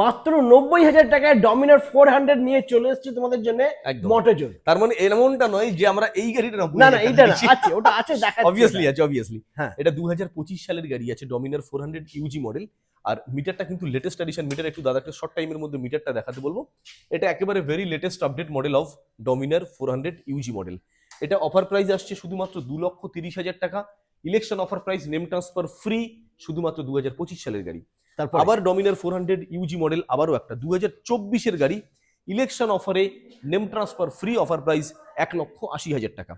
মাত্র 90,000 টাকায় ডমিনার 400 নিয়ে চলে এসেছি তোমাদের জন্য মটোজোন। তার মানে এমনটা নয় যে আমরা এই গাড়িটা না না এইটা না, আছে ওটা আছে, দেখাচ্ছি। অবভিয়াসলি আছে, অবভিয়াসলি। হ্যাঁ, এটা 2025 সালের গাড়ি আছে, ডমিনার 400 ইউজি মডেল। আর মিটারটা কিন্তু লেটেস্ট এডিশন মিটার। একটু দাদাকে শর্ট টাইমের মধ্যে মিটারটা দেখাতে বলবো। এটা একেবারে very latest update model of Dominar 400 Yuji model. এটা অফার প্রাইস আসছে শুধুমাত্র 2,30,000 টাকা। Election offer price, name transfer free, শুধুমাত্র 2025 সালের গাড়ি। তারপর আবার ডমিনার 400 ইউজি মডেল, আবারও একটা 2024 গাড়ি, ইলেকশন অফারে name transfer free, offer price 1,80,000 টাকা।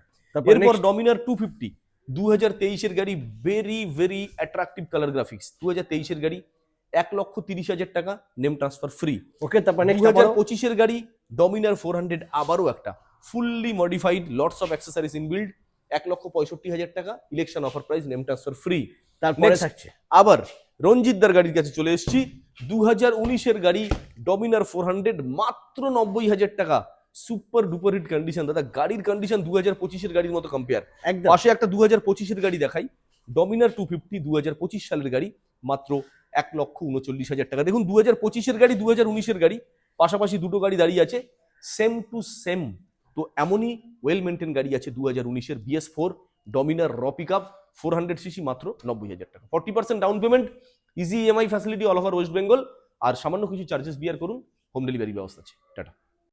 এরপর ডমিনার 250 2023 গাড়ি, very very attractive colour graphics, 2023 গাড়ি, 1,30,000 টাকা, নেম ট্রান্সফার ফ্রি। ওকে, তারপর নেক্সট 2025 গাড়ি ডমিনার 400, আবারও একটা fully modified, lots of accessories inbuilt, 1,65,000 টাকা, election offer price, name transfer free. তারপরে থাকছে আবার রঞ্জিতদার গাড়ির কাছে চলে এসেছি। 2019 গাড়ি ডমিনার 400, মাত্র 90,000 টাকা, সুপার ডুপার হিট কন্ডিশন। দাদা গাড়ির কন্ডিশন 2025 গাড়ির মতো কম্পেয়ার। পাশে একটা 2025 গাড়ি দেখাই, ডমিনার 250 2025 সালের গাড়ি, মাত্র 1,39,000 টাকা। দেখুন 2025 গাড়ি 2019 গাড়ি, পাশাপাশি দুটো গাড়ি দাঁড়িয়ে আছে, সেম টু সেম। তো এমনই ওয়েল মেনটেন গাড়ি আছে 2019 BS4 ডমিনার র পিকআপ 400 সিসি, মাত্র 90,000 টাকা। 40% down payment, easy EMI facility all over West Bengal, আর সামান্য কিছু চার্জেস বিয়ার করুন, হোম ডেলিভারি ব্যবস্থা আছে। টাটা।